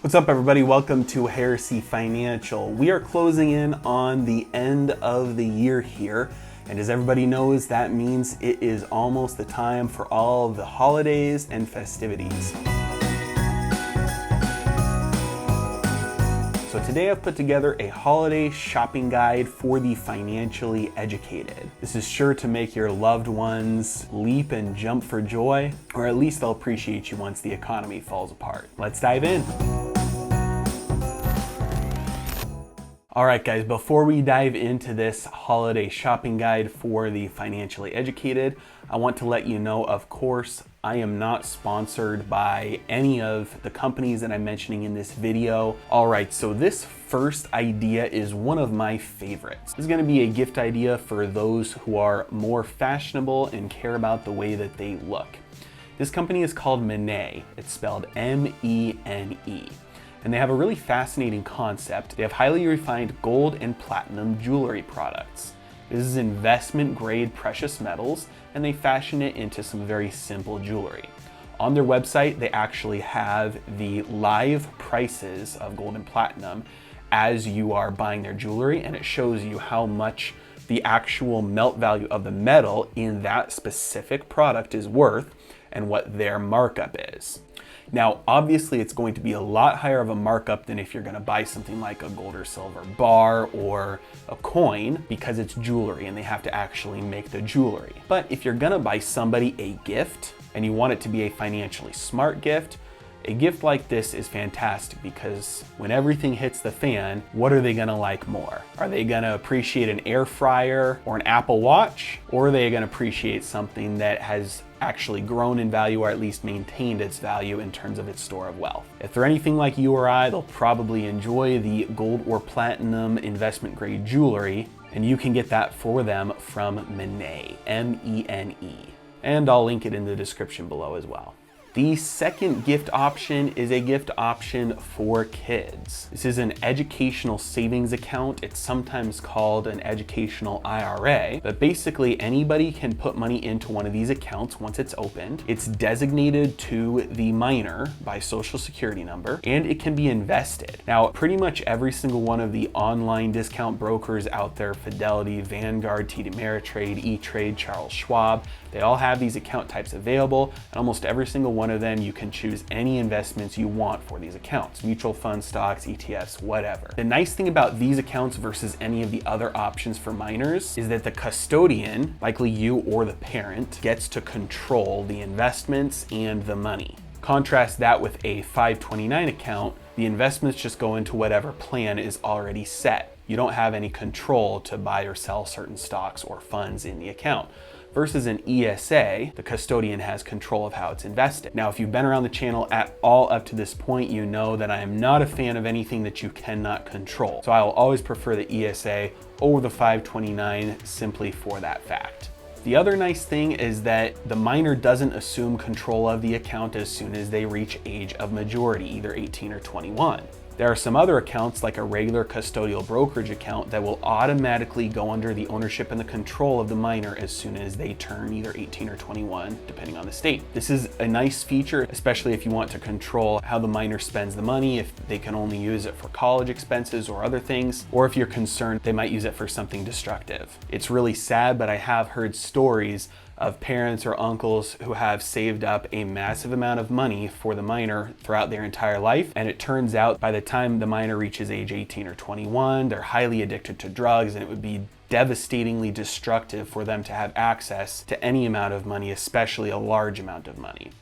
What's up, everybody? Welcome to Heresy Financial. We are closing in on the end of the year here, and as everybody knows, that means it is almost the time for all the holidays and festivities. So today I've put together a holiday shopping guide for the financially educated. This is sure to make your loved ones leap and jump for joy, or at least they'll appreciate you once the economy falls apart. Let's dive in. All right, guys, before we dive into this holiday shopping guide for the financially educated, I want to let you know, of course, I am not sponsored by any of the companies that I'm mentioning in this video. All right, so this first idea is one of my favorites. This is gonna be a gift idea for those who are more fashionable and care about the way that they look. This company is called Monnaie. It's spelled M-E-N-E. And they have a really fascinating concept. They have highly refined gold and platinum jewelry products. This is investment grade precious metals, and they fashion it into some very simple jewelry. On their website, they actually have the live prices of gold and platinum as you are buying their jewelry, and it shows you how much the actual melt value of the metal in that specific product is worth and what their markup is. Now, obviously, it's going to be a lot higher of a markup than if you're going to buy something like a gold or silver bar or a coin, because it's jewelry and they have to actually make the jewelry. But if you're going to buy somebody a gift and you want it to be a financially smart gift, a gift like this is fantastic, because when everything hits the fan, what are they gonna like more? Are they gonna appreciate an air fryer or an Apple Watch? Or are they gonna appreciate something that has actually grown in value, or at least maintained its value in terms of its store of wealth? If they're anything like you or I, they'll probably enjoy the gold or platinum investment grade jewelry, and you can get that for them from Monnaie, M-E-N-E. And I'll link it in the description below as well. The second gift option is a gift option for kids. This is an educational savings account. It's sometimes called an educational IRA, but basically anybody can put money into one of these accounts once it's opened. It's designated to the minor by Social Security number, and it can be invested. Now, pretty much every single one of the online discount brokers out there, Fidelity, Vanguard, TD Ameritrade, E-Trade, Charles Schwab, they all have these account types available, and almost every single one of them you can choose any investments you want for these accounts: mutual funds, stocks, ETFs, whatever. The nice thing about these accounts versus any of the other options for minors is that the custodian, likely you or the parent, gets to control the investments and the money. Contrast that with a 529 account, the investments just go into whatever plan is already set. You don't have any control to buy or sell certain stocks or funds in the account. Versus an ESA, the custodian has control of how it's invested. Now, if you've been around the channel at all up to this point, you know that I am not a fan of anything that you cannot control. So I will always prefer the ESA over the 529 simply for that fact. The other nice thing is that the minor doesn't assume control of the account as soon as they reach age of majority, either 18 or 21. There are some other accounts, like a regular custodial brokerage account, that will automatically go under the ownership and the control of the minor as soon as they turn either 18 or 21, depending on the state. This is a nice feature, especially if you want to control how the minor spends the money, if they can only use it for college expenses or other things, or if you're concerned they might use it for something destructive. It's really sad, but I have heard stories of parents or uncles who have saved up a massive amount of money for the minor throughout their entire life, and it turns out by the time the minor reaches age 18 or 21, they're highly addicted to drugs, and it would be devastatingly destructive for them to have access to any amount of money, especially a large amount of money.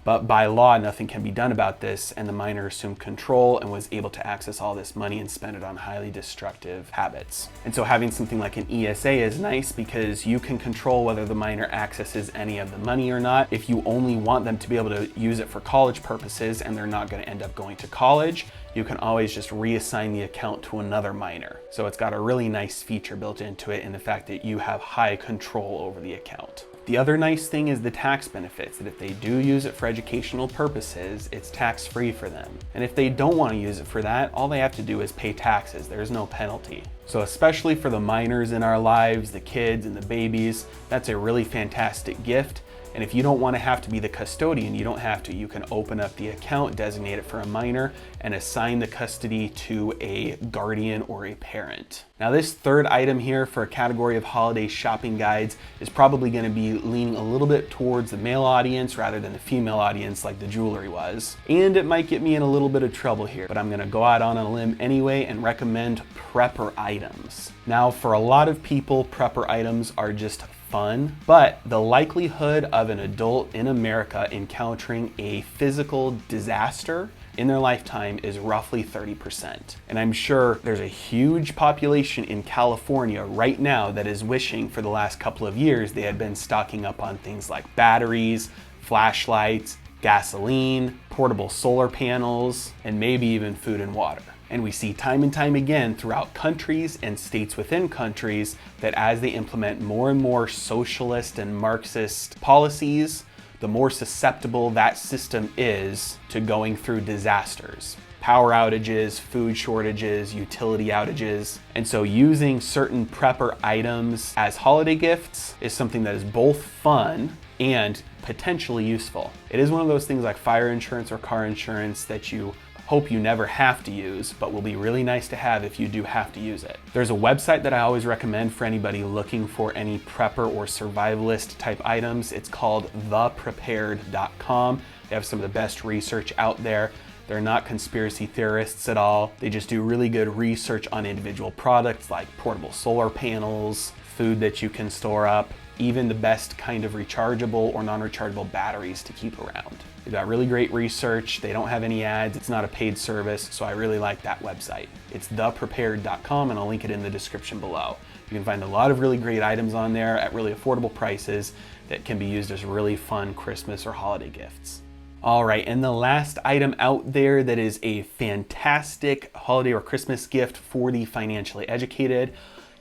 But by law, nothing can be done about this, and the minor assumed control and was able to access all this money and spend it on highly destructive habits. And so having something like an ESA is nice, because you can control whether the minor accesses any of the money or not. If you only want them to be able to use it for college purposes and they're not going to end up going to college, you can always just reassign the account to another minor. So it's got a really nice feature built into it in the fact that you have high control over the account. The other nice thing is the tax benefits, that if they do use it for educational purposes, it's tax-free for them. And if they don't want to use it for that, all they have to do is pay taxes. There's no penalty. So especially for the minors in our lives, the kids and the babies, that's a really fantastic gift. And if you don't want to have to be the custodian, you don't have to. You can open up the account, designate it for a minor, and assign the custody to a guardian or a parent. Now this third item here for a category of holiday shopping guides is probably going to be leaning a little bit towards the male audience rather than the female audience like the jewelry was. And it might get me in a little bit of trouble here, but I'm going to go out on a limb anyway and recommend prepper items. Now for a lot of people, prepper items are just fun, but the likelihood of an adult in America encountering a physical disaster in their lifetime is roughly 30%. And I'm sure there's a huge population in California right now that is wishing for the last couple of years they had been stocking up on things like batteries, flashlights, gasoline, portable solar panels, and maybe even food and water. And we see time and time again throughout countries and states within countries that as they implement more and more socialist and Marxist policies, the more susceptible that system is to going through disasters. Power outages, food shortages, utility outages. And so using certain prepper items as holiday gifts is something that is both fun and potentially useful. It is one of those things like fire insurance or car insurance that you hope you never have to use, but will be really nice to have if you do have to use it. There's a website that I always recommend for anybody looking for any prepper or survivalist type items. It's called theprepared.com. They have some of the best research out there. They're not conspiracy theorists at all. They just do really good research on individual products like portable solar panels, food that you can store up, even the best kind of rechargeable or non-rechargeable batteries to keep around. They've got really great research. They don't have any ads. It's not a paid service, so I really like that website. It's theprepared.com, and I'll link it in the description below. You can find a lot of really great items on there at really affordable prices that can be used as really fun Christmas or holiday gifts. All right, and the last item out there that is a fantastic holiday or Christmas gift for the financially educated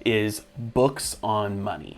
is books on money.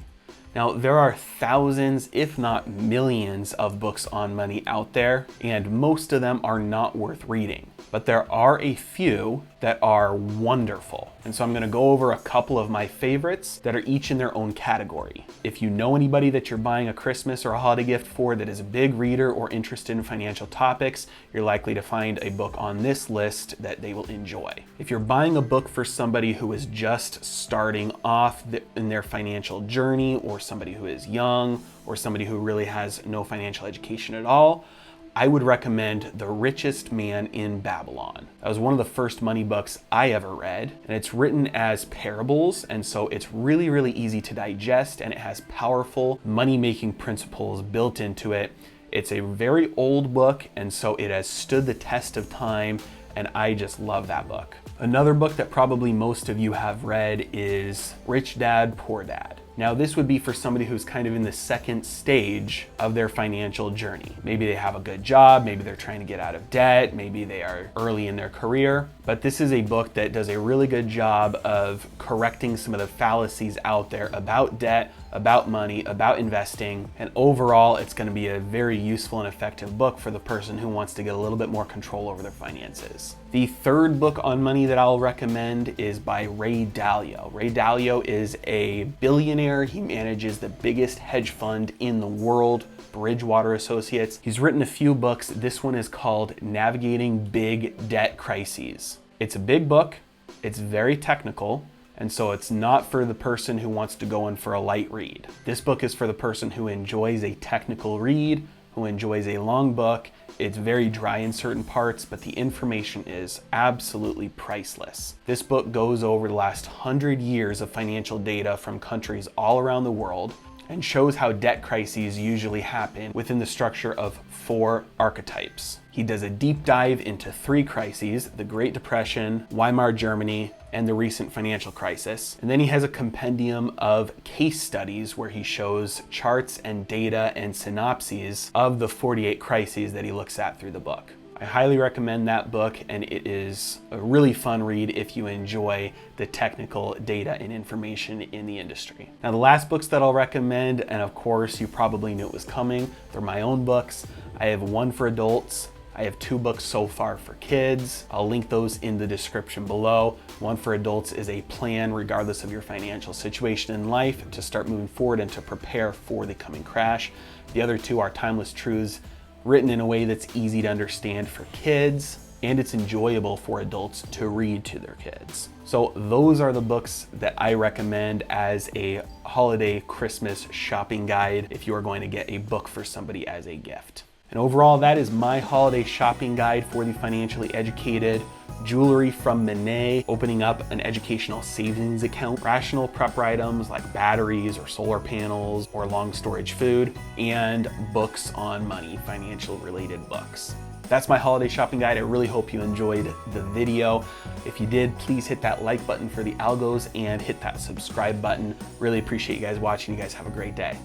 Now, there are thousands, if not millions, of books on money out there, and most of them are not worth reading. But there are a few that are wonderful. And so I'm gonna go over a couple of my favorites that are each in their own category. If you know anybody that you're buying a Christmas or a holiday gift for that is a big reader or interested in financial topics, you're likely to find a book on this list that they will enjoy. If you're buying a book for somebody who is just starting off in their financial journey, or somebody who is young, or somebody who really has no financial education at all, I would recommend The Richest Man in Babylon. That was one of the first money books I ever read, and it's written as parables, and so it's really, really easy to digest, and it has powerful money-making principles built into it. It's a very old book, and so it has stood the test of time, and I just love that book. Another book that probably most of you have read is Rich Dad, Poor Dad. Now this would be for somebody who's kind of in the second stage of their financial journey. Maybe they have a good job, maybe they're trying to get out of debt, maybe they are early in their career. But this is a book that does a really good job of correcting some of the fallacies out there about debt, about money, about investing, and overall it's going to be a very useful and effective book for the person who wants to get a little bit more control over their finances. The third book on money that I'll recommend is by Ray Dalio. Ray Dalio is a billionaire. He manages the biggest hedge fund in the world, Bridgewater Associates. He's written a few books. This one is called Navigating Big Debt Crises. It's a big book. It's very technical. And so it's not for the person who wants to go in for a light read. This book is for the person who enjoys a technical read, who enjoys a long book. It's very dry in certain parts, but the information is absolutely priceless. This book goes over the last 100 years of financial data from countries all around the world and shows how debt crises usually happen within the structure of 4 archetypes. He does a deep dive into 3 crises: the Great Depression, Weimar Germany, and the recent financial crisis. And then he has a compendium of case studies where he shows charts and data and synopses of the 48 crises that he looks at through the book. I highly recommend that book, and it is a really fun read if you enjoy the technical data and information in the industry. Now, the last books that I'll recommend, and of course you probably knew it was coming, they're my own books. I have one for adults, I have 2 books so far for kids. I'll link those in the description below. One for adults is a plan regardless of your financial situation in life to start moving forward and to prepare for the coming crash. The other 2 are timeless truths written in a way that's easy to understand for kids, and it's enjoyable for adults to read to their kids. So those are the books that I recommend as a holiday Christmas shopping guide if you are going to get a book for somebody as a gift. And overall, that is my holiday shopping guide for the financially educated. Jewelry from Monnaie, opening up an educational savings account, rational prepper items like batteries or solar panels or long storage food, and books on money, financial related books. That's my holiday shopping guide. I really hope you enjoyed the video. If you did, please hit that like button for the algos and hit that subscribe button. Really appreciate you guys watching. You guys have a great day.